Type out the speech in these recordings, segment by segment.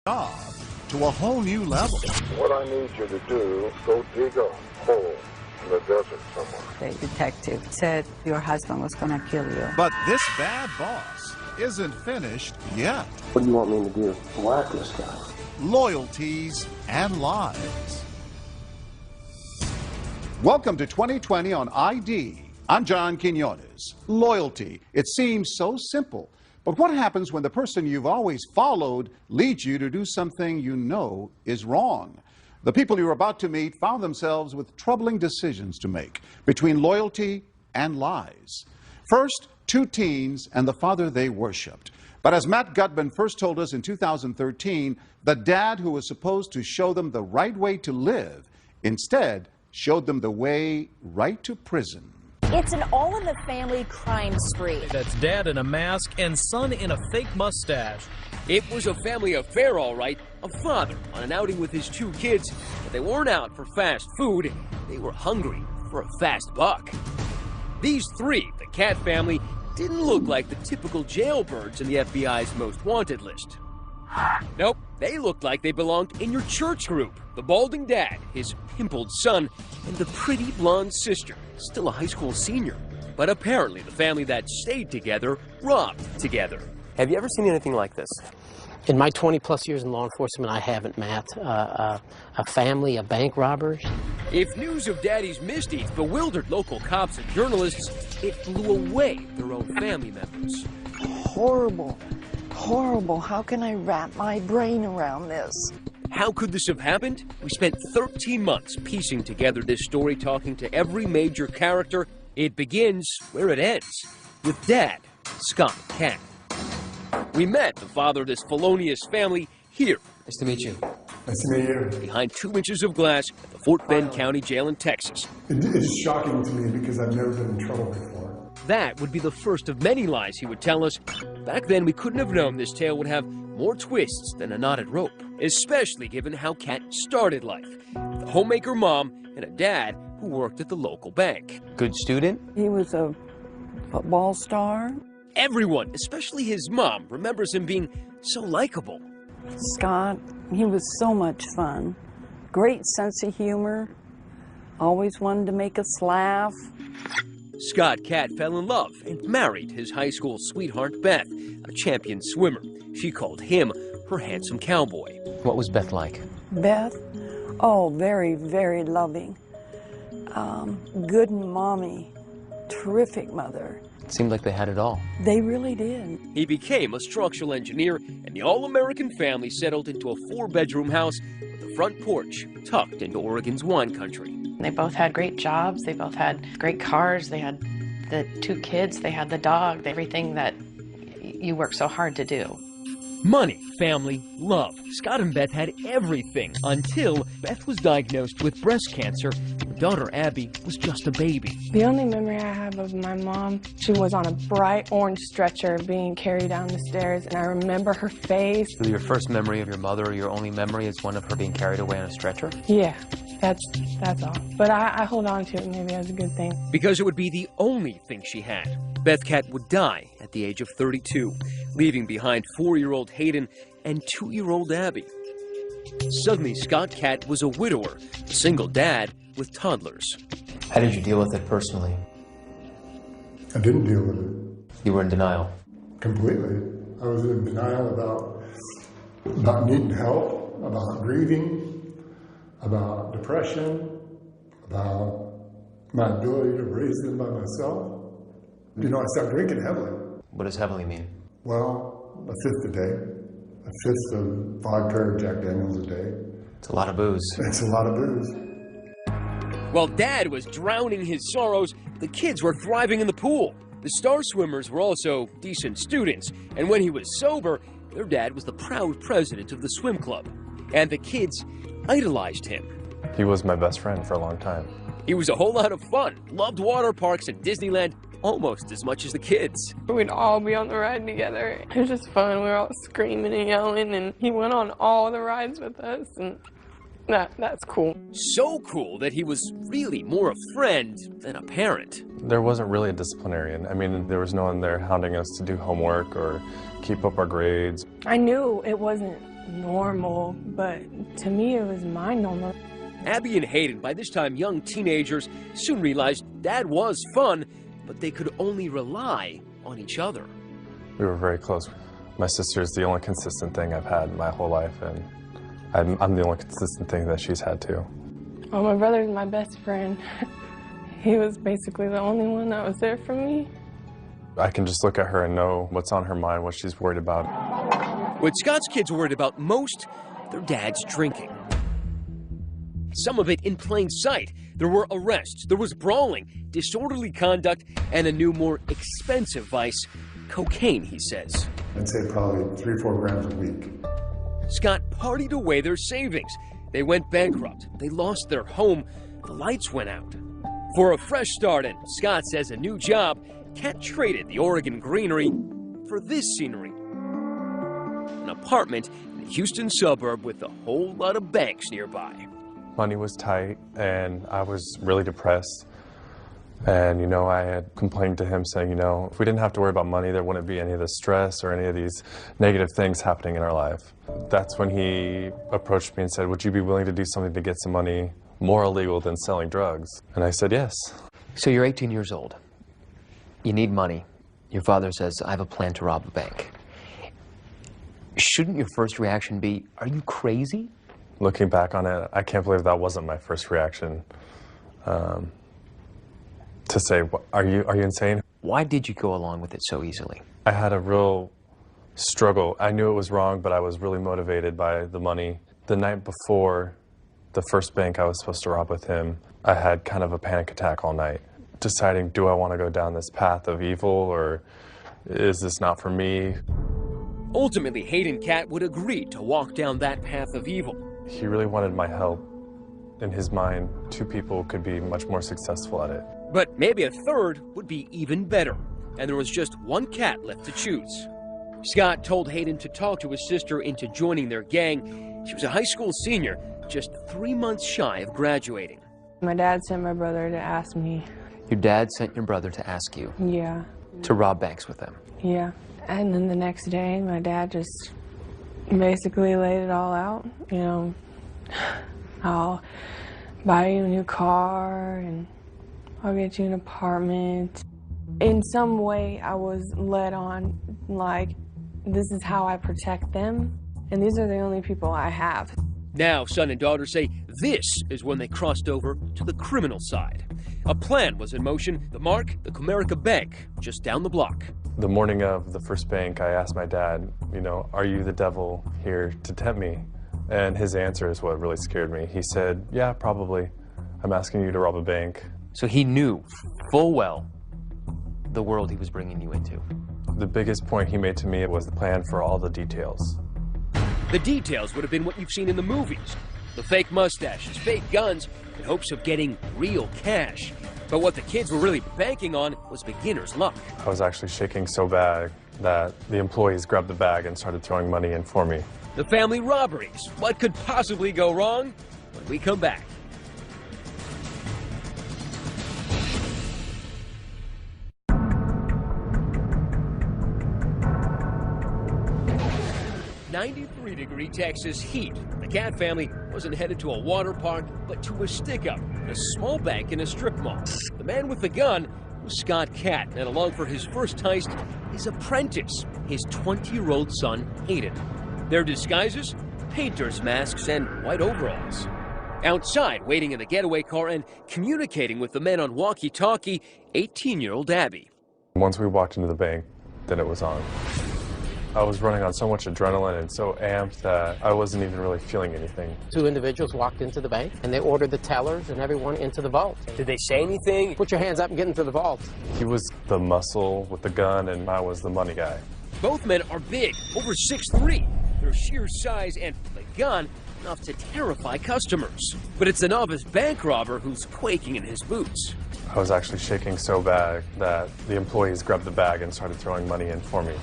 job to a whole new level. What I need you to do, go dig a hole in the desert somewhere. The detective said your husband was going to kill you. But this bad boss isn't finished yet. What do you want me to do? Whack this guy. Loyalties and lies. Welcome to 2020 on ID. I'm John Quinones. Loyalty. It seems so simple. But what happens when the person you've always followed leads you to do something you know is wrong? The people you're about to meet found themselves with troubling decisions to make between loyalty and lies. First, two teens and the father they worshipped. But as Matt Gutman first told us in 2013, the dad who was supposed to show them the right way to live instead showed them the way right to prison. It's an all-in-the-family crime spree. That's dad in a mask and son in a fake mustache. It was a family affair, all right. A father on an outing with his two kids, but they weren't out for fast food. They were hungry for a fast buck. These three, the Cat family, didn't look like the typical jailbirds in the FBI's most wanted list. Nope, they looked like they belonged in your church group. The balding dad, his pimpled son, and the pretty blonde sister, still a high school senior. But apparently the family that stayed together robbed together. Have you ever seen anything like this? In my 20-plus years in law enforcement, I haven't, Matt. A family of bank robbers. If news of Daddy's misdeeds bewildered local cops and journalists, it blew away their own family members. Horrible. Horrible. How can I wrap my brain around this? How could this have happened? We spent 13 months piecing together this story, talking to every major character. It begins where it ends, with Dad, Scott Cat. We met the father of this felonious family here. Nice to meet you. Nice to meet you. Behind 2 inches of glass at the Fort Bend County Jail in Texas. It is shocking to me because I've never been in trouble before. That would be the first of many lies he would tell us. Back then, we couldn't have known this tale would have more twists than a knotted rope, especially given how Cat started life. With a homemaker mom and a dad who worked at the local bank. Good student? He was a football star. Everyone, especially his mom, remembers him being so likable. Scott, he was so much fun. Great sense of humor. Always wanted to make us laugh. Scott Cat fell in love and married his high school sweetheart, Beth, a champion swimmer. She called him her handsome cowboy. What was Beth like? Beth? Oh, very, very loving. Good mommy. Terrific mother. It seemed like they had it all. They really did. He became a structural engineer, and the all-American family settled into a 4-bedroom house with a front porch tucked into Oregon's wine country. They both had great jobs. They both had great cars. They had the 2 kids. They had the dog. Everything that you work so hard to do. Money, family, love. Scott and Beth had everything until Beth was diagnosed with breast cancer. Her daughter, Abby, was just a baby. The only memory I have of my mom, she was on a bright orange stretcher being carried down the stairs, and I remember her face. So your first memory of your mother, or your only memory, is one of her being carried away on a stretcher? Yeah, that's all. But I hold on to it maybe as a good thing. Because it would be the only thing she had. Beth Cat would die at the age of 32, leaving behind 4-year-old Hayden and 2-year-old Abby. Suddenly, Scott Cat was a widower, a single dad with toddlers. How did you deal with it personally? I didn't deal with it. You were in denial? Completely. I was in denial about needing help, about grieving, about depression, about my ability to raise them by myself. You know, I started drinking heavily. What does heavily mean? Well, a fifth a day. A fifth of vodka or Jack Daniels a day. It's a lot of booze. It's a lot of booze. While Dad was drowning his sorrows, the kids were thriving in the pool. The star swimmers were also decent students, and when he was sober, their dad was the proud president of the swim club. And the kids idolized him. He was my best friend for a long time. He was a whole lot of fun, loved water parks and Disneyland almost as much as the kids. We'd all be on the ride together. It was just fun. We were all screaming and yelling, and he went on all the rides with us, and that's cool. So cool that he was really more a friend than a parent. There wasn't really a disciplinarian. I mean, there was no one there hounding us to do homework or keep up our grades. I knew it wasn't normal, but to me it was my normal. Abby and Hayden, by this time young teenagers, soon realized Dad was fun, but they could only rely on each other. We were very close. My sister's the only consistent thing I've had my whole life, and I'm the only consistent thing that she's had too. Well, my brother's my best friend. He was basically the only one that was there for me. I can just look at her and know what's on her mind, what she's worried about. What Scott's kids worried about most, their dad's drinking. Some of it in plain sight. There were arrests, there was brawling, disorderly conduct, and a new, more expensive vice, cocaine, he says. I'd say probably 3 or 4 grams a week. Scott partied away their savings. They went bankrupt. They lost their home. The lights went out. For a fresh start, and Scott says a new job, Cat traded the Oregon greenery for this scenery. An apartment in a Houston suburb with a whole lot of banks nearby. Money was tight, and I was really depressed. And, you know, I had complained to him saying, you know, if we didn't have to worry about money, there wouldn't be any of the stress or any of these negative things happening in our life. That's when he approached me and said, would you be willing to do something to get some money more illegal than selling drugs? And I said, yes. So you're 18 years old. You need money. Your father says, I have a plan to rob a bank. Shouldn't your first reaction be, are you crazy? Looking back on it, I can't believe that wasn't my first reaction. To say, are you insane? Why did you go along with it so easily? I had a real struggle. I knew it was wrong, but I was really motivated by the money. The night before the first bank I was supposed to rob with him, I had kind of a panic attack all night, deciding, do I want to go down this path of evil, or is this not for me? Ultimately, Hayden Cat would agree to walk down that path of evil. He really wanted my help. In his mind, 2 people could be much more successful at it. But maybe a third would be even better, and there was just one cat left to choose. Scott told Hayden to talk to his sister into joining their gang. She was a high school senior, just 3 months shy of graduating. My dad sent my brother to ask me. Your dad sent your brother to ask you? Yeah. To rob banks with them? Yeah. And then the next day, my dad just basically laid it all out. You know, I'll buy you a new car, and I'll get you an apartment. In some way, I was led on, like, this is how I protect them, and these are the only people I have. Now, son and daughter say this is when they crossed over to the criminal side. A plan was in motion, the mark, the Comerica Bank, just down the block. The morning of the first bank, I asked my dad, you know, are you the devil here to tempt me? And his answer is what really scared me. He said, yeah, probably. I'm asking you to rob a bank. So he knew full well the world he was bringing you into. The biggest point he made to me was the plan for all the details. The details would have been what you've seen in the movies. The fake mustaches, fake guns, in hopes of getting real cash. But what the kids were really banking on was beginner's luck. I was actually shaking so bad that the employees grabbed the bag and started throwing money in for me. The family robberies. What could possibly go wrong? When we come back. .93-degree Texas heat. The Cat family wasn't headed to a water park, but to a stick-up, a small bank in a strip mall. The man with the gun was Scott Cat, and along for his first heist, his apprentice, his 20-year-old son, Hayden. Their disguises? Painters' masks and white overalls. Outside, waiting in the getaway car and communicating with the men on walkie-talkie, 18-year-old Abby. Once we walked into the bank, then it was on. I was running on so much adrenaline and so amped that I wasn't even really feeling anything. 2 individuals walked into the bank, and they ordered the tellers and everyone into the vault. Did they say anything? Put your hands up and get into the vault. He was the muscle with the gun, and I was the money guy. Both men are big, over 6'3". Their sheer size and the gun enough to terrify customers. But it's the novice bank robber who's quaking in his boots. I was actually shaking so bad that the employees grabbed the bag and started throwing money in for me.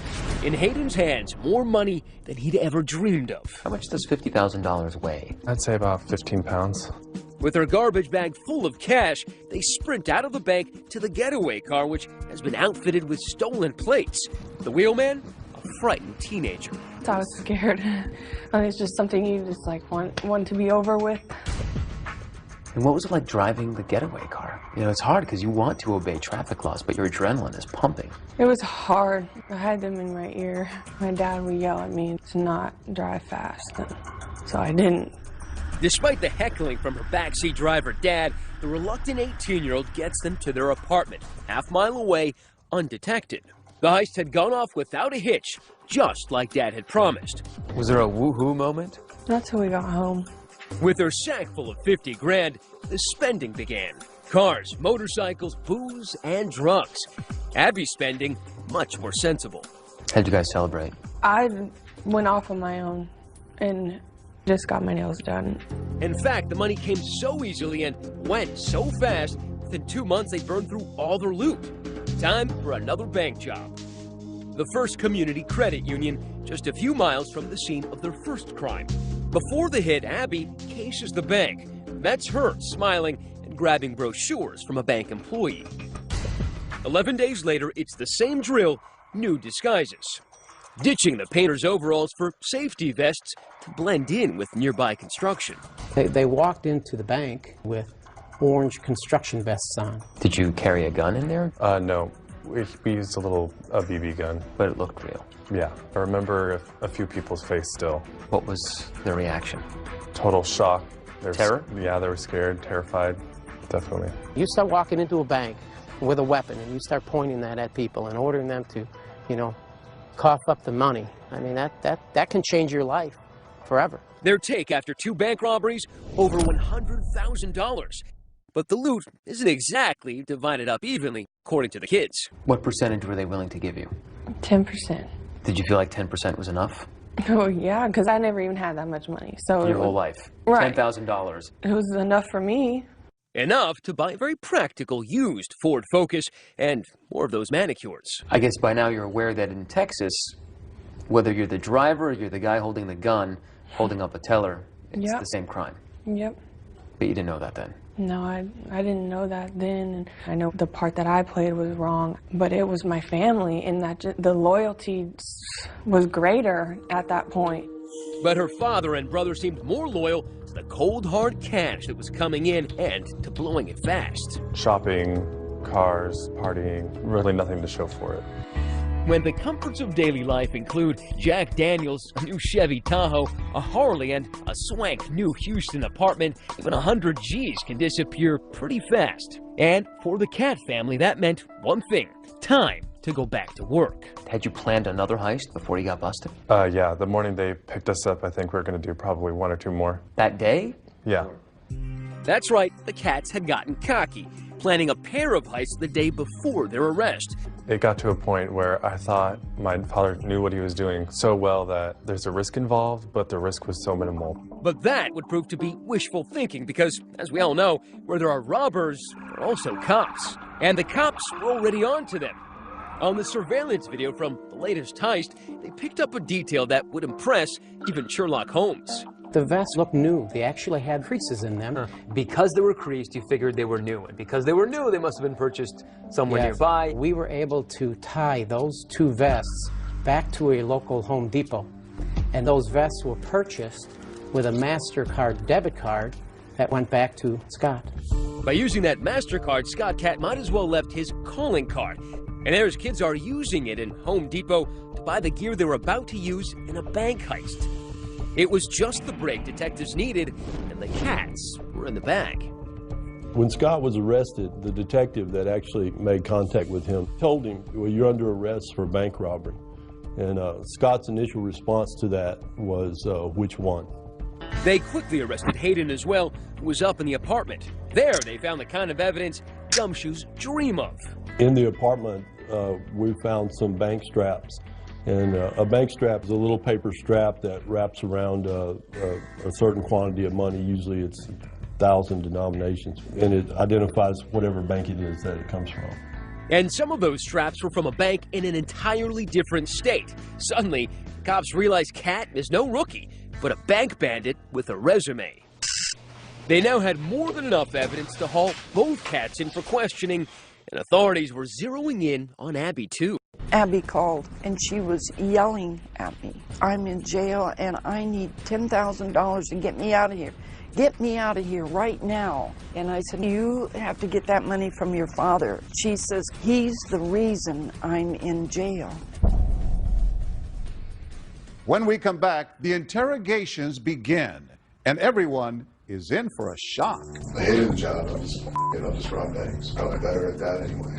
In Hayden's hands, more money than he'd ever dreamed of. How much does $50,000 weigh? I'd say about 15 pounds. With their garbage bag full of cash, they sprint out of the bank to the getaway car, which has been outfitted with stolen plates. The wheelman? A frightened teenager. I was scared. I mean, it's just something you just like want to be over with. And what was it like driving the getaway car? You know, it's hard because you want to obey traffic laws, but your adrenaline is pumping. It was hard. I had them in my ear. My dad would yell at me to not drive fast, so I didn't. Despite the heckling from her backseat driver dad, the reluctant 18-year-old gets them to their apartment, half-mile away, undetected. The heist had gone off without a hitch, just like Dad had promised. Was there a woohoo moment? Not till we got home. With her sack full of 50 grand, the spending began. Cars, motorcycles, booze, and drugs. Abby's spending, much more sensible. How'd you guys celebrate? I went off on my own and just got my nails done. In fact, the money came so easily and went so fast, within 2 months they burned through all their loot. Time for another bank job. The First Community Credit Union, just a few miles from the scene of their first crime. Before the hit, Abby cases the bank. That's her smiling and grabbing brochures from a bank employee. 11 days later, it's the same drill, new disguises. Ditching the painter's overalls for safety vests to blend in with nearby construction. They walked into the bank with orange construction vests on. Did you carry a gun in there? No. We used a BB gun. But it looked real. Yeah. I remember a few people's face still. What was their reaction? Total shock. Terror? Yeah, they were scared, terrified, definitely. You start walking into a bank with a weapon and you start pointing that at people and ordering them to, you know, cough up the money. I mean, that can change your life forever. Their take after 2 bank robberies, over $100,000. But the loot isn't exactly divided up evenly, according to the kids. What percentage were they willing to give you? 10%. Did you feel like 10% was enough? Oh, yeah, because I never even had that much money. So your whole life? Right. $10,000. It was enough for me. Enough to buy a very practical used Ford Focus and more of those manicures. I guess by now you're aware that in Texas, whether you're the driver or you're the guy holding the gun, holding up a teller, it's the same crime. Yep. But you didn't know that then? No, I didn't know that then. And I know the part that I played was wrong, but it was my family, and that the loyalty was greater at that point. But her father and brother seemed more loyal to the cold, hard cash that was coming in and to blowing it fast. Shopping, cars, partying, really nothing to show for it. When the comforts of daily life include Jack Daniels, a new Chevy Tahoe, a Harley, and a swank new Houston apartment, even 100 G's can disappear pretty fast. And for the Cat family, that meant one thing: time to go back to work. Had you planned another heist before you got busted? Yeah, the morning they picked us up, I think we were going to do probably 1 or 2 more. That day? Yeah. That's right, the Cats had gotten cocky, planning a pair of heists the day before their arrest. It got to a point where I thought my father knew what he was doing so well that there's a risk involved, but the risk was so minimal. But that would prove to be wishful thinking because, as we all know, where there are robbers, there are also cops. And the cops were already on to them. On the surveillance video from the latest heist, they picked up a detail that would impress even Sherlock Holmes. The vests looked new. They actually had creases in them. Because they were creased, you figured they were new. And because they were new, they must have been purchased somewhere nearby. We were able to tie those 2 vests back to a local Home Depot. And those vests were purchased with a MasterCard debit card that went back to Scott. By using that MasterCard, Scott Cat might as well left his calling card. And there his kids are using it in Home Depot to buy the gear they were about to use in a bank heist. It was just the break detectives needed, and the Cats were in the bag. When Scott was arrested, the detective that actually made contact with him told him, well, you're under arrest for bank robbery. And Scott's initial response to that was, which one? They quickly arrested Hayden as well, who was up in the apartment. There, they found the kind of evidence gumshoes dream of. In the apartment, we found some bank straps. And a bank strap is a little paper strap that wraps around a certain quantity of money. Usually it's 1,000 denominations. And it identifies whatever bank it is that it comes from. And some of those straps were from a bank in an entirely different state. Suddenly, cops realized Cat is no rookie, but a bank bandit with a resume. They now had more than enough evidence to haul both Cats in for questioning, and authorities were zeroing in on Abby, too. Abby called and she was yelling at me. I'm in jail and I need $10,000 to get me out of here. Get me out of here right now. And I said, you have to get that money from your father. She says, he's the reason I'm in jail. When we come back, the interrogations begin, and everyone is in for a shock. I hated the job. I'll just rob banks. Probably better at that anyway.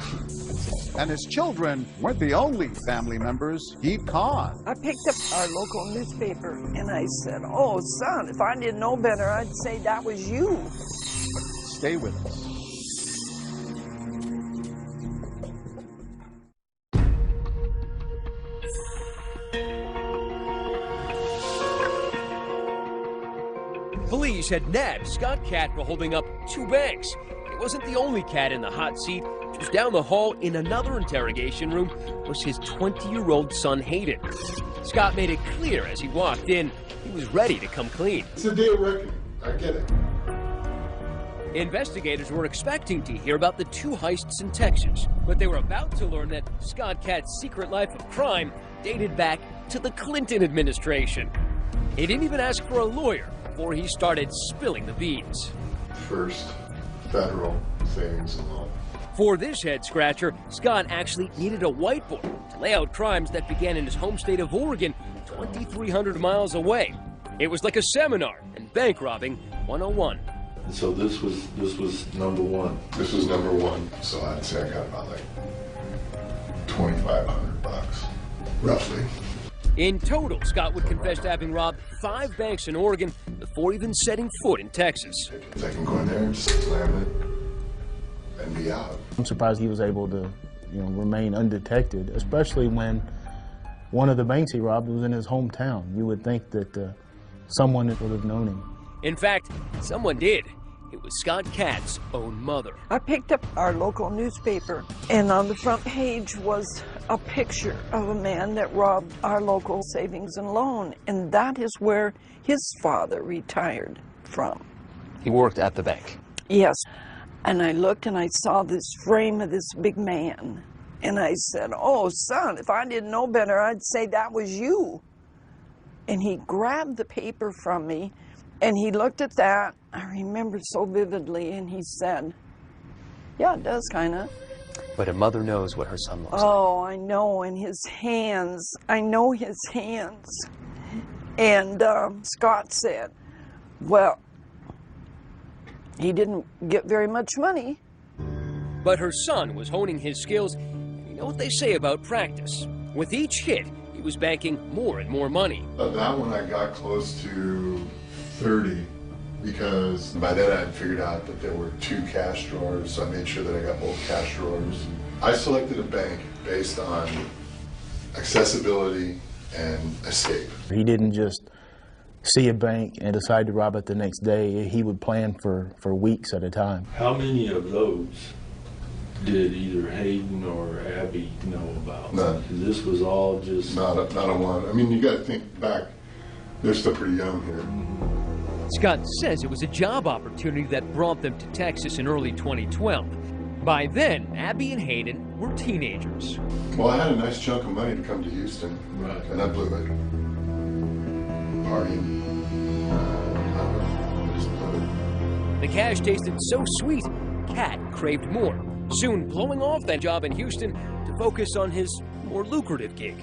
And his children weren't the only family members he'd conned. I picked up our local newspaper and I said, oh, son, if I didn't know better, I'd say that was you. Stay with us. Police had nabbed Scott Cat for holding up 2 banks. It wasn't the only cat in the hot seat. Just down the hall in another interrogation room was his 20-year-old son, Hayden. Scott made it clear as he walked in, he was ready to come clean. It's a day of reckoning. I get it. Investigators were expecting to hear about the 2 heists in Texas, but they were about to learn that Scott Cat's secret life of crime dated back to the Clinton administration. He didn't even ask for a lawyer before he started spilling the beans. First, federal savings and loan. For this head-scratcher, Scott actually needed a whiteboard to lay out crimes that began in his home state of Oregon, 2,300 miles away. It was like a seminar in bank robbing 101. So this was number 1. This was number 1. So I'd say I got about like $2,500, roughly. In total, Scott would confess to having robbed 5 banks in Oregon before even setting foot in Texas. I can go in there and just slam it and be out. I'm surprised he was able to, remain undetected, especially when one of the banks he robbed was in his hometown. You would think that someone would have known him. In fact, someone did. It was Scott Cat's own mother. I picked up our local newspaper, and on the front page was a picture of a man that robbed our local savings and loan, and that is where his father retired from. He worked at the bank? Yes. And I looked and I saw this frame of this big man, and I said, oh, son, if I didn't know better, I'd say that was you. And he grabbed the paper from me, and he looked at that. I remember so vividly, and he said, yeah, it does kind of. But a mother knows what her son looks like. Oh, I know, and his hands. I know his hands. And Scott said, well, he didn't get very much money. But her son was honing his skills. You know what they say about practice. With each hit, he was banking more and more money. That one I got close to 30 because by then I had figured out that there were 2 cash drawers, so I made sure that I got both cash drawers. I selected a bank based on accessibility and escape. He didn't just see a bank and decide to rob it the next day. He would plan for weeks at a time. How many of those did either Hayden or Abby know about? None. This was all just... Not a one. I mean, you got to think back. They're still pretty young here. Scott says it was a job opportunity that brought them to Texas in early 2012. By then, Abby and Hayden were teenagers. Well, I had a nice chunk of money to come to Houston, right, and I blew it. Partying. The cash tasted so sweet, Cat craved more, soon blowing off that job in Houston to focus on his more lucrative gig.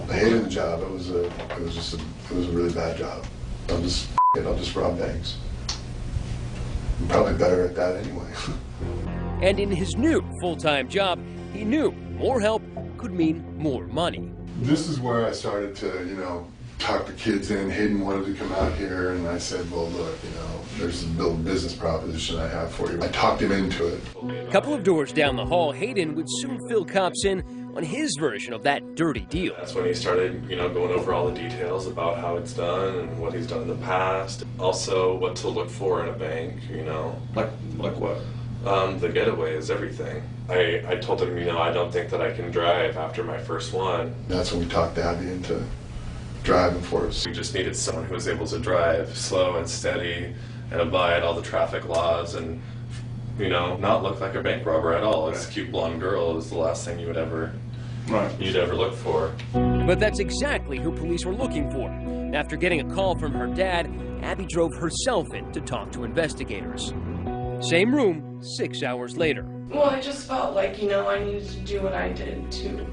I hated the job. It was a really bad job. I'll just rob banks. I'm probably better at that anyway. And in his new full-time job, he knew more help could mean more money. This is where I started to, talk the kids in. Hayden wanted to come out here, and I said, well, look, there's a business proposition I have for you. I talked him into it. A couple of doors down the hall, Hayden would soon fill cops in on his version of that dirty deal. That's when he started, going over all the details about how it's done and what he's done in the past. Also, what to look for in a bank, Like what? The getaway is everything. I told him, I don't think that I can drive after my first one. That's when we talked Abby into driving for us. We just needed someone who was able to drive slow and steady and abide all the traffic laws and, not look like a bank robber at all. This cute blonde girl is the last thing you would ever you'd ever look for. But that's exactly who police were looking for. After getting a call from her dad, Abby drove herself in to talk to investigators. Same room, 6 hours later. Well, I just felt like, I needed to do what I did to,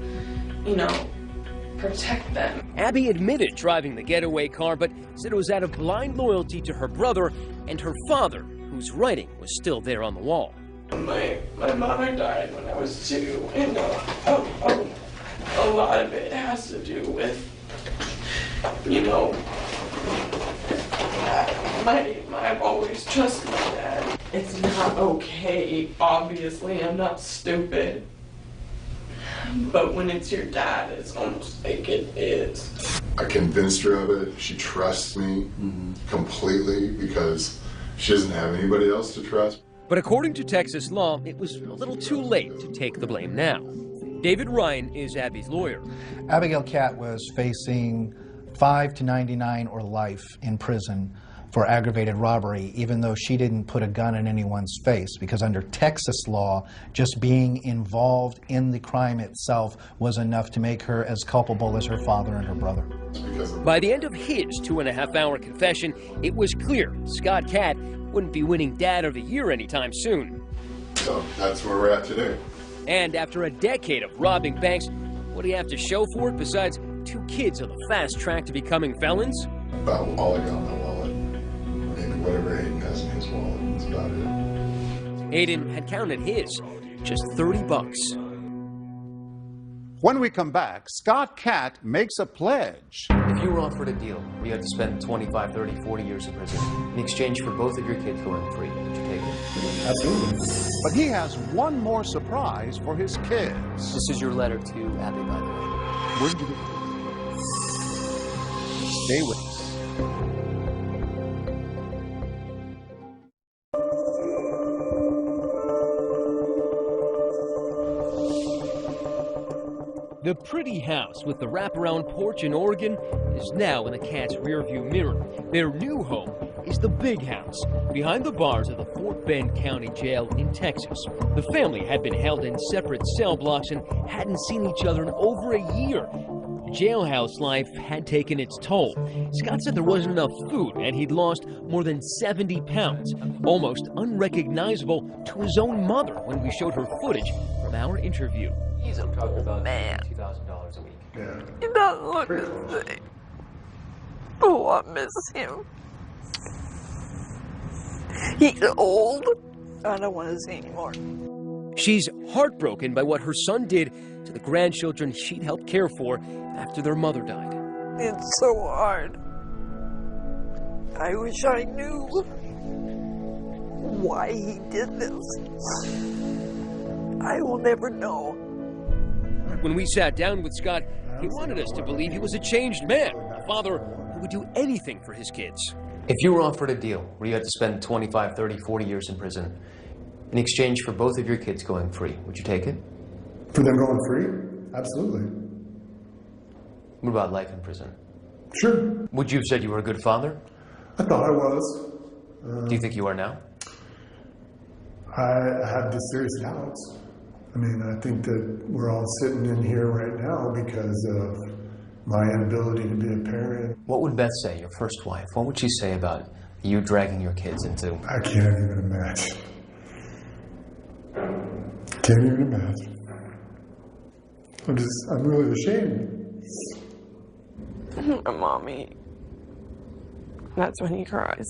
protect them. Abby admitted driving the getaway car, but said it was out of blind loyalty to her brother and her father, whose writing was still there on the wall. My mother died when I was 2, and a lot of it has to do with, I've always trusted my dad. It's not okay, obviously, I'm not stupid. But when it's your dad, it's almost like it is. I convinced her of it. She trusts me completely because she doesn't have anybody else to trust. But according to Texas law, it was a little too late to take the blame now. David Ryan is Abby's lawyer. Abigail Catt was facing 5 to 99 or life in prison for aggravated robbery, even though she didn't put a gun in anyone's face, because under Texas law, just being involved in the crime itself was enough to make her as culpable as her father and her brother. By the end of his 2.5-hour confession, it was clear Scott Catt wouldn't be winning Dad of the Year anytime soon. So that's where we're at today. And after a decade of robbing banks, what do you have to show for it besides 2 kids on the fast track to becoming felons? About all I got in my wallet. Maybe whatever Aiden has in his wallet. That's about it. Aiden had counted his, just $30. When we come back, Scott Catt makes a pledge. If you were offered a deal where you had to spend 25, 30, 40 years in prison in exchange for both of your kids going free, would you take it? Absolutely. But he has one more surprise for his kids. This is your letter to Abby, by the way. Where did you get this? Stay with us. The pretty house with the wraparound porch in Oregon is now in the Cat's rearview mirror. Their new home is the big house behind the bars of the Fort Bend County Jail in Texas. The family had been held in separate cell blocks and hadn't seen each other in over a year. Jailhouse life had taken its toll. Scott said there wasn't enough food and he'd lost more than 70 pounds, almost unrecognizable to his own mother when we showed her footage from our interview. He's a poor man. $2,000 a week. Yeah. He doesn't look the same. Oh, I miss him. He's old. I don't want to see anymore. She's heartbroken by what her son did to the grandchildren she'd helped care for after their mother died. It's so hard. I wish I knew why he did this. I will never know. When we sat down with Scott, he wanted us to believe he was a changed man, a father who would do anything for his kids. If you were offered a deal where you had to spend 25, 30, 40 years in prison in exchange for both of your kids going free, would you take it? For them going free? Absolutely. What about life in prison? Sure. Would you have said you were a good father? I thought I was. Do you think you are now? I have just serious doubts. I mean, I think that we're all sitting in here right now because of my inability to be a parent. What would Beth say, your first wife? What would she say about you dragging your kids into... I can't even imagine. Can't even imagine. I'm really ashamed. Mommy. That's when he cries.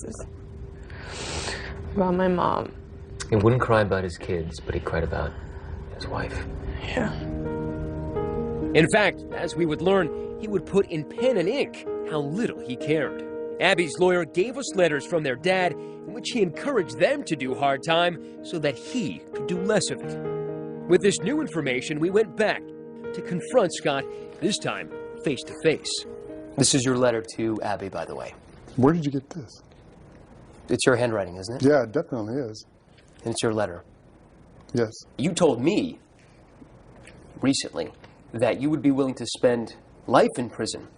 About my mom. He wouldn't cry about his kids, but he cried about his wife. Yeah. In fact, as we would learn, he would put in pen and ink how little he cared. Abby's lawyer gave us letters from their dad in which he encouraged them to do hard time so that he could do less of it. With this new information, we went back to confront Scott, this time face to face. This is your letter to Abby, by the way. Where did you get this? It's your handwriting, isn't it? Yeah, it definitely is. And it's your letter. Yes. You told me recently that you would be willing to spend life in prison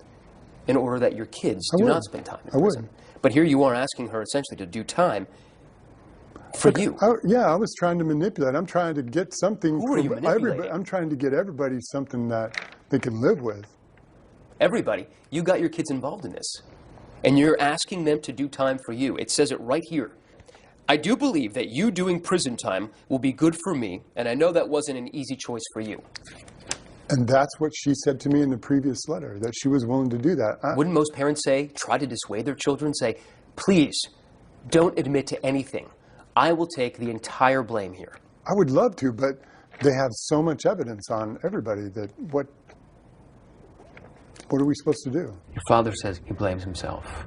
in order that your kids do not spend time in prison. But here you are asking her essentially to do time For you? Yeah, I was trying to manipulate. I'm trying to get something. Who are you manipulating? I'm trying to get everybody something that they can live with. Everybody, you got your kids involved in this. And you're asking them to do time for you. It says it right here. I do believe that you doing prison time will be good for me, and I know that wasn't an easy choice for you. And that's what she said to me in the previous letter, that she was willing to do that. Wouldn't most parents say, try to dissuade their children, say, please, don't admit to anything. I will take the entire blame here. I would love to, but they have so much evidence on everybody that what are we supposed to do? Your father says he blames himself.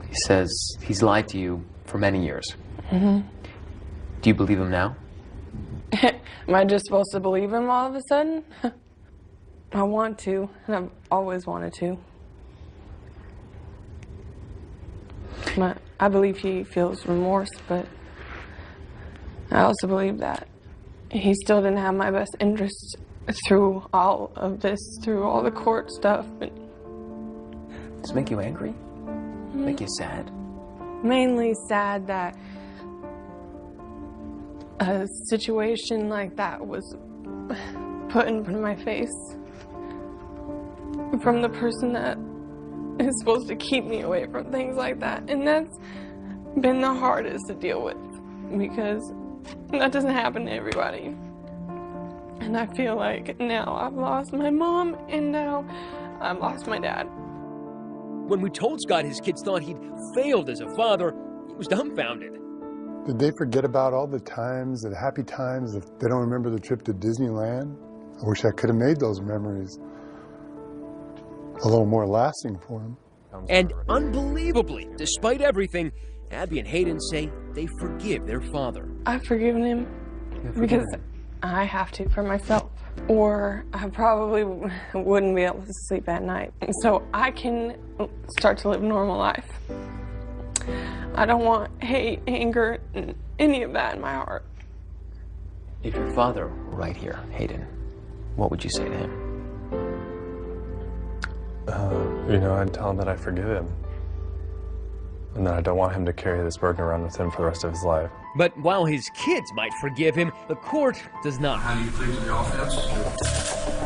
He says he's lied to you for many years. Mm-hmm. Do you believe him now? Am I just supposed to believe him all of a sudden? I want to, and I've always wanted to. But I believe he feels remorse, but I also believe that he still didn't have my best interests through all of this, through all the court stuff. Does it make you angry? Make you sad? Mainly sad that a situation like that was put in front of my face from the person that is supposed to keep me away from things like that. And that's been the hardest to deal with because that doesn't happen to everybody. And I feel like now I've lost my mom and now I've lost my dad. When we told Scott his kids thought he'd failed as a father, he was dumbfounded. Did they forget about all the times, the happy times, if they don't remember the trip to Disneyland? I wish I could have made those memories a little more lasting for them. And unbelievably, despite everything, Abby and Hayden say they forgive their father. I've forgiven him because I have to for myself, or I probably wouldn't be able to sleep at night. So I can start to live a normal life. I don't want hate, anger, any of that in my heart. If your father were right here, Hayden, what would you say to him? I'd tell him that I forgive him. And that I don't want him to carry this burden around with him for the rest of his life. But while his kids might forgive him, the court does not. How do you plead to the offense?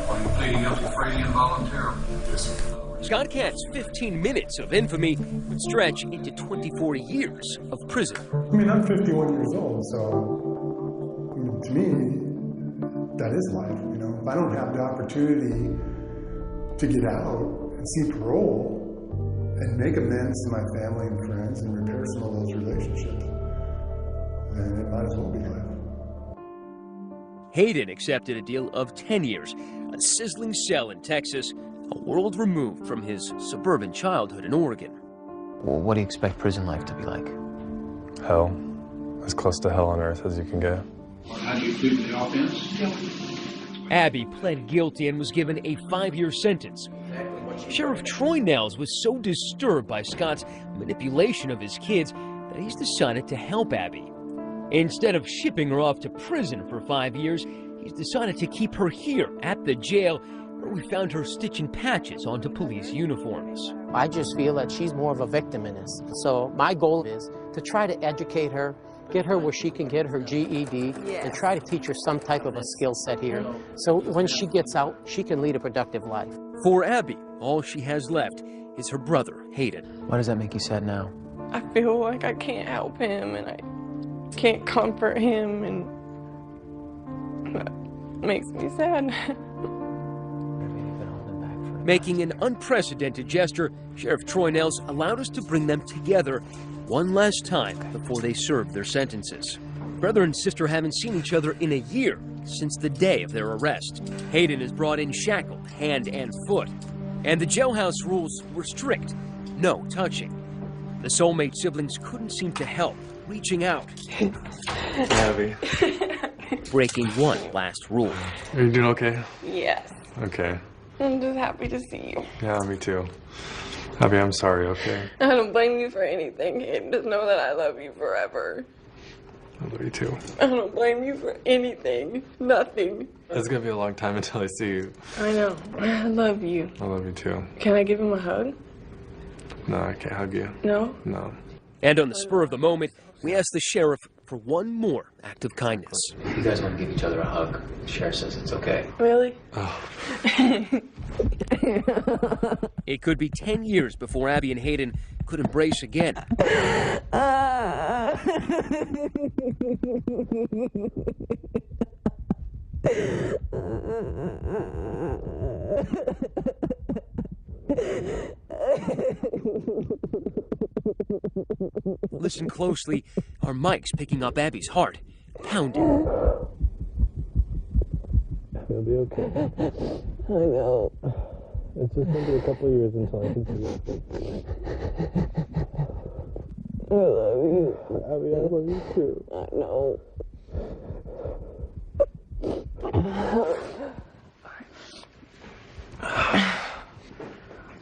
Are you pleading guilty freely and voluntarily? Scott Katz's 15 minutes of infamy would stretch into 24 years of prison. I mean, I'm 51 years old, so to me, that is life. If I don't have the opportunity to get out and see parole and make amends to my family and friends and repair some of those relationships, then it might as well be life. Hayden accepted a deal of 10 years, a sizzling cell in Texas, a world removed from his suburban childhood in Oregon. Well, what do you expect prison life to be like? Hell. As close to hell on earth as you can get. How do you plead to the offense? Abby pled guilty and was given a 5-year sentence. Sheriff Troy Nels was so disturbed by Scott's manipulation of his kids that he's decided to help Abby. Instead of shipping her off to prison for 5 years, he's decided to keep her here at the jail, where we found her stitching patches onto police uniforms. I just feel that she's more of a victim in this. So my goal is to try to educate her, get her where she can get her GED, and try to teach her some type of a skill set here. So when she gets out, she can lead a productive life. For Abby, all she has left is her brother, Hayden. Why does that make you sad now? I feel like I can't help him and I can't comfort him, and that makes me sad. Making an unprecedented gesture, Sheriff Troy Nels allowed us to bring them together one last time before they served their sentences. Brother and sister haven't seen each other in a year since the day of their arrest. Hayden is brought in shackled, hand and foot. And the jailhouse rules were strict. No touching. The soulmate siblings couldn't seem to help, reaching out. Abby. Breaking one last rule. Are you doing okay? Yes. Okay. I'm just happy to see you. Yeah, me too. Abby, I'm sorry, okay? I don't blame you for anything. Just know that I love you forever. I love you too. I don't blame you for anything. Nothing. It's gonna be a long time until I see you. I know. I love you. I love you too. Can I give him a hug? No, I can't hug you. No? No. And on the spur of the moment, we asked the sheriff for one more act of kindness. If you guys want to give each other a hug, the sheriff says it's okay. Really? Oh. It could be 10 years before Abby and Hayden could embrace again. Listen closely. Our mic's picking up Abby's heart, pounding. It'll be okay. I know. It's just going to be a couple of years until I can see it. I love you. Abby, I love you too. I know.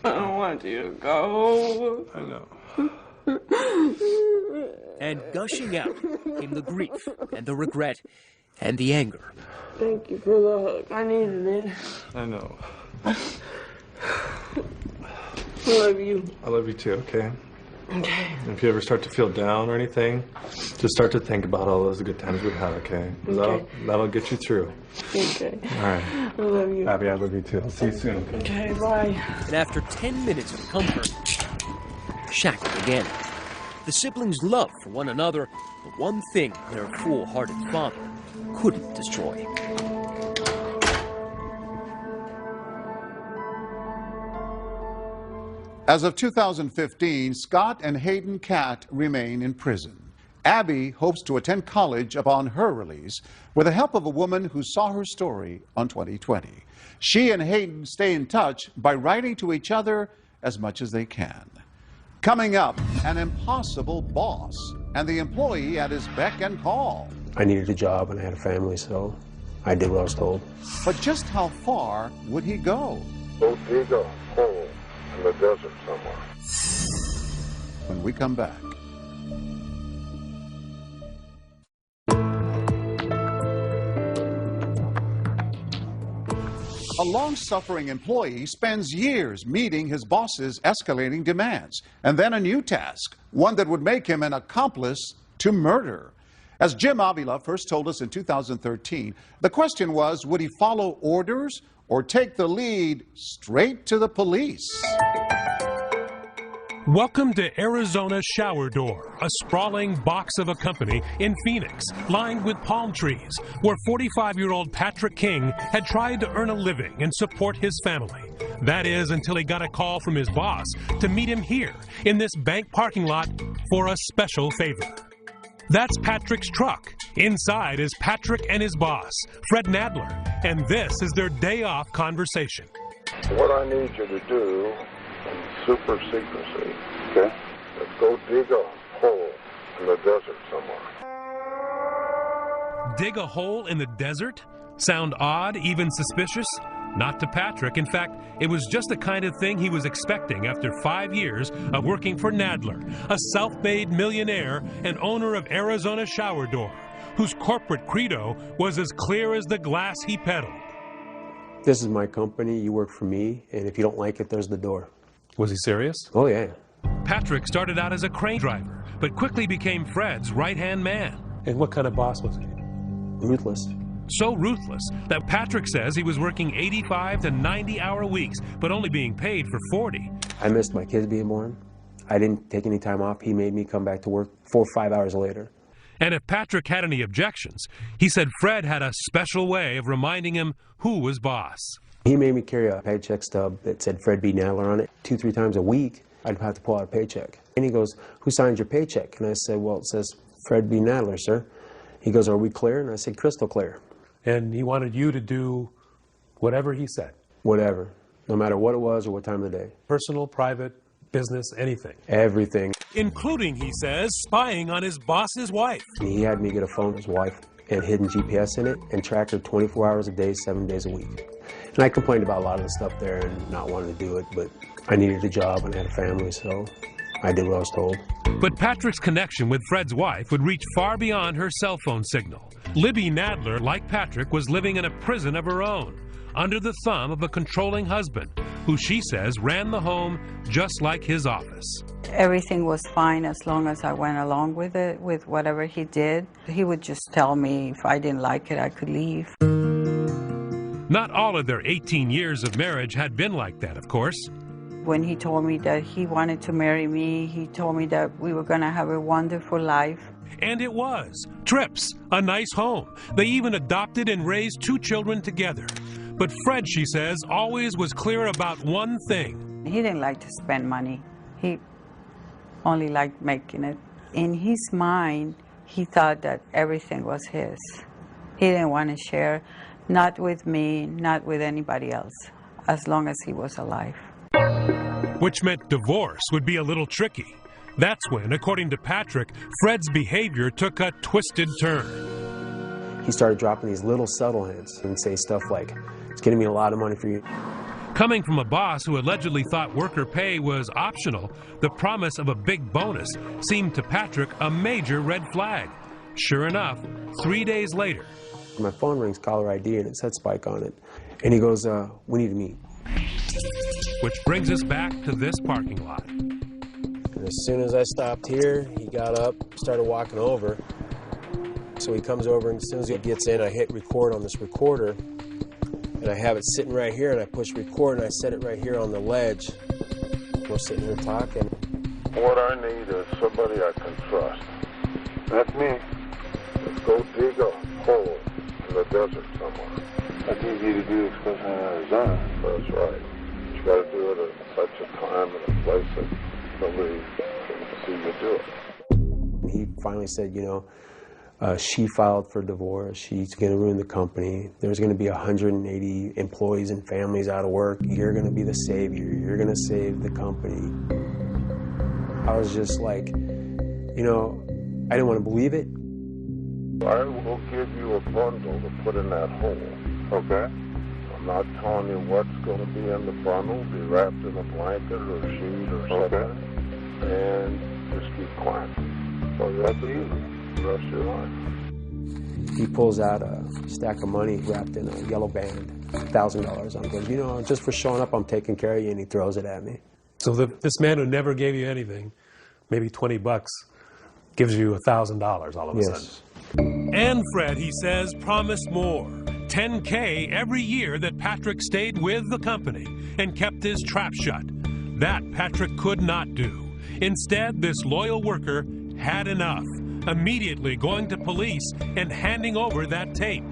I don't want you to go. I know. And gushing out came the grief and the regret and the anger. Thank you for the hug. I needed it. I know. I love you. I love you too, okay? Okay. If you ever start to feel down or anything, just start to think about all those good times we've had, okay? 'Cause that'll get you through. Okay. All right. I love you. Abby, I love you too. I'll see you soon. Okay, bye. And after 10 minutes of comfort, shackled again. The siblings' love for one another, the one thing their full-hearted father couldn't destroy. As of 2015, Scott and Hayden Catt remain in prison. Abby hopes to attend college upon her release with the help of a woman who saw her story on 2020. She and Hayden stay in touch by writing to each other as much as they can. Coming up, an impossible boss and the employee at his beck and call. I needed a job and I had a family, so I did what I was told. But just how far would he go? Go dig a hole in the desert somewhere. When we come back. A long-suffering employee spends years meeting his boss's escalating demands, and then a new task, one that would make him an accomplice to murder. As Jim Avila first told us in 2013, the question was, would he follow orders or take the lead straight to the police? Welcome to Arizona Shower Door, a sprawling box of a company in Phoenix, lined with palm trees, where 45-year-old Patrick King had tried to earn a living and support his family. That is, until he got a call from his boss to meet him here in this bank parking lot for a special favor. That's Patrick's truck. Inside is Patrick and his boss, Fred Nadler, and this is their day-off conversation. What I need you to do in super secrecy, okay, is go dig a hole in the desert somewhere. Dig a hole in the desert? Sound odd, even suspicious? Not to Patrick. In fact, it was just the kind of thing he was expecting after 5 years of working for Nadler, a self-made millionaire and owner of Arizona Shower Door, whose corporate credo was as clear as the glass he peddled. This is my company, you work for me, and if you don't like it, there's the door. Was he serious? Oh, yeah. Patrick started out as a crane driver, but quickly became Fred's right-hand man. And what kind of boss was he? Ruthless. So ruthless that Patrick says he was working 85 to 90-hour weeks, but only being paid for 40. I missed my kids being born. I didn't take any time off. He made me come back to work 4 or 5 hours later. And if Patrick had any objections, he said Fred had a special way of reminding him who was boss. He made me carry a paycheck stub that said Fred B. Nadler on it. 2-3 times a week, I'd have to pull out a paycheck. And he goes, "Who signs your paycheck?" And I said, "Well, it says Fred B. Nadler, sir." He goes, "Are we clear?" And I said, "Crystal clear." And he wanted you to do whatever he said? Whatever, no matter what it was or what time of the day. Personal, private, business, anything? Everything. Including, he says, spying on his boss's wife. He had me get a phone with his wife and hidden GPS in it and track her 24 hours a day, 7 days a week. And I complained about a lot of the stuff there and not wanting to do it, but I needed a job and had a family, so I did what I was told. But Patrick's connection with Fred's wife would reach far beyond her cell phone signal. Libby Nadler, like Patrick, was living in a prison of her own, under the thumb of a controlling husband, who she says ran the home just like his office. Everything was fine as long as I went along with it, with whatever he did. He would just tell me if I didn't like it, I could leave. Not all of their 18 years of marriage had been like that, of course. When he told me that he wanted to marry me, he told me that we were going to have a wonderful life. And it was. Trips, a nice home. They even adopted and raised 2 children together. But Fred, she says, always was clear about one thing. He didn't like to spend money. He only liked making it. In his mind, he thought that everything was his. He didn't want to share, not with me, not with anybody else, as long as he was alive. Which meant divorce would be a little tricky. That's when, according to Patrick, Fred's behavior took a twisted turn. He started dropping these little subtle hints and say stuff like, "It's getting me a lot of money for you." Coming from a boss who allegedly thought worker pay was optional, the promise of a big bonus seemed to Patrick a major red flag. Sure enough, 3 days later. My phone rings, caller ID, and it said Spike on it. And he goes, "We need to meet." Which brings us back to this parking lot. And as soon as I stopped here, he got up, started walking over. So he comes over, and as soon as he gets in, I hit record on this recorder. And I have it sitting right here, and I push record, and I set it right here on the ledge. We're sitting here talking. What I need is somebody I can trust. That's me. Let's go dig a hole in the desert somewhere. That's easy to do, especially in Arizona. That's right. You got to do it at such a time and a place that nobody can see you do it. And he finally said, you know, she filed for divorce. She's going to ruin the company. There's going to be 180 employees and families out of work. You're going to be the savior. You're going to save the company. I was just like, you know, I didn't want to believe it. I will give you a bundle to put in that hole, okay? I'm not telling you what's going to be in the bundle. Be wrapped in a blanket or a sheet or something. And just keep quiet. So you have to use it the rest of your life. He pulls out a stack of money wrapped in a yellow band, $1,000 on it. He goes, you know, just for showing up, I'm taking care of you, and he throws it at me. So this man who never gave you anything, maybe $20, gives you $1,000 all of a sudden. And Fred, he says, promised more. $10K every year that Patrick stayed with the company and kept his trap shut. That Patrick could not do. Instead, this loyal worker had enough, immediately going to police and handing over that tape.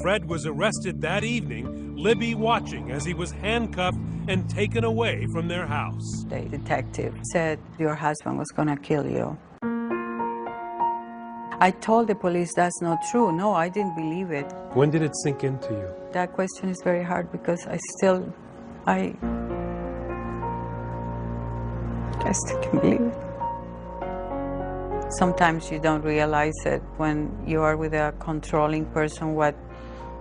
Fred was arrested that evening, Libby watching as he was handcuffed and taken away from their house. The detective said your husband was going to kill you. I told the police that's not true. No, I didn't believe it. When did it sink into you? That question is very hard because I still can't believe it. Sometimes you don't realize it when you are with a controlling person what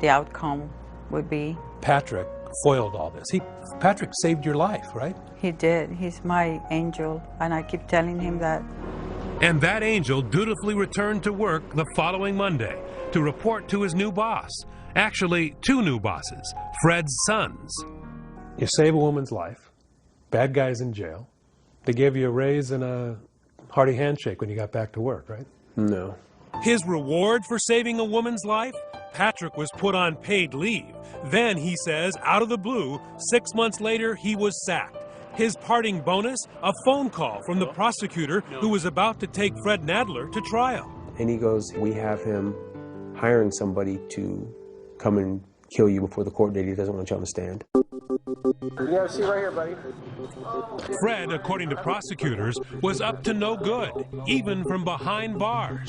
the outcome would be. Patrick foiled all this. Patrick saved your life, right? He did. He's my angel, and I keep telling him that. And that angel dutifully returned to work the following Monday to report to his new boss. Actually, 2 new bosses, Fred's sons. You save a woman's life. Bad guy's in jail. They gave you a raise and a hearty handshake when you got back to work, right? No. His reward for saving a woman's life? Patrick was put on paid leave. Then, he says, out of the blue, 6 months later, he was sacked. His parting bonus, a phone call from the prosecutor who was about to take Fred Nadler to trial. And he goes, we have him hiring somebody to come and kill you before the court date. He doesn't want you on the stand. You have a seat right here, buddy. Fred, according to prosecutors, was up to no good, even from behind bars.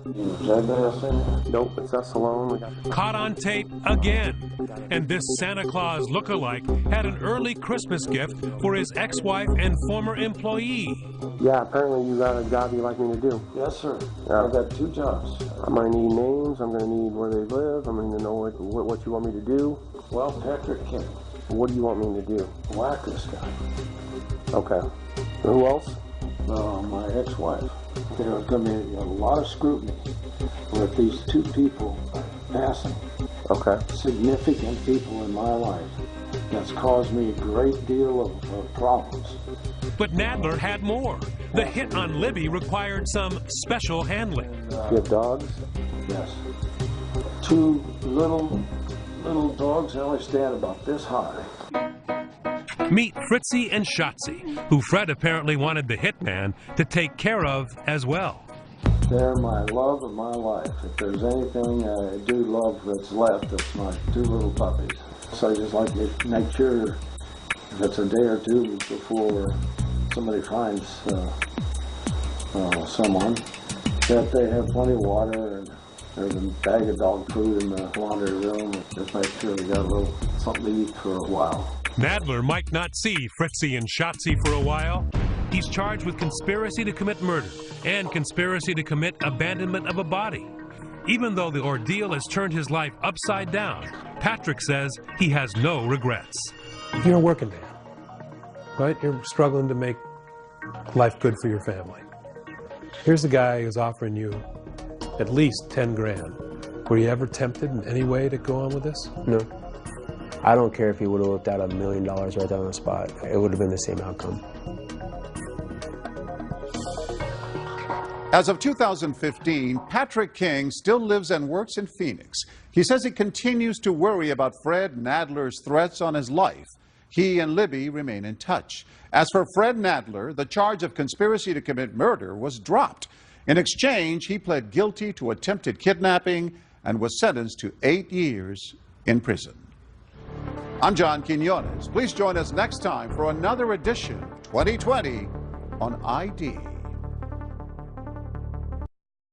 Nope, it's us alone. Caught on tape again. And this Santa Claus look-alike had an early Christmas gift for his ex-wife and former employee. Yeah, apparently you got a job you'd like me to do. Yes, sir. Yeah. I've got 2 jobs. I'm going to need names. I'm going to need where they live. I'm going to know what you want me to do. Well, Patrick King. What do you want me to do? Whack this guy. Okay. Who else? My ex-wife. There's going to be a lot of scrutiny with these 2 people passing. Okay. Significant people in my life. That's caused me a great deal of problems. But Nadler had more. The hit on Libby required some special handling. You have dogs? Yes. Two little dogs, they only stand about this high. Meet Fritzy and Shotzi, who Fred apparently wanted the hitman to take care of as well. They're my love of my life. If there's anything I do love that's left, it's my two little puppies. So I just like to make sure if it's a day or two before somebody finds someone, that they have plenty of water and there's a bag of dog food in the laundry room. Just make sure they got a little something to eat for a while. Nadler might not see Fritzy and Shotzi for a while. He's charged with conspiracy to commit murder and conspiracy to commit abandonment of a body. Even though the ordeal has turned his life upside down, Patrick says he has no regrets. You're a working man, right? You're struggling to make life good for your family. Here's a guy who's offering you at least 10 grand. Were you ever tempted in any way to go on with this? No. I don't care if he would have whipped out $1 million right there on the spot. It would have been the same outcome. As of 2015, Patrick King still lives and works in Phoenix. He says he continues to worry about Fred Nadler's threats on his life. He and Libby remain in touch. As for Fred Nadler, the charge of conspiracy to commit murder was dropped. In exchange, he pled guilty to attempted kidnapping and was sentenced to 8 years in prison. I'm John Quinones. Please join us next time for another edition 2020 on ID.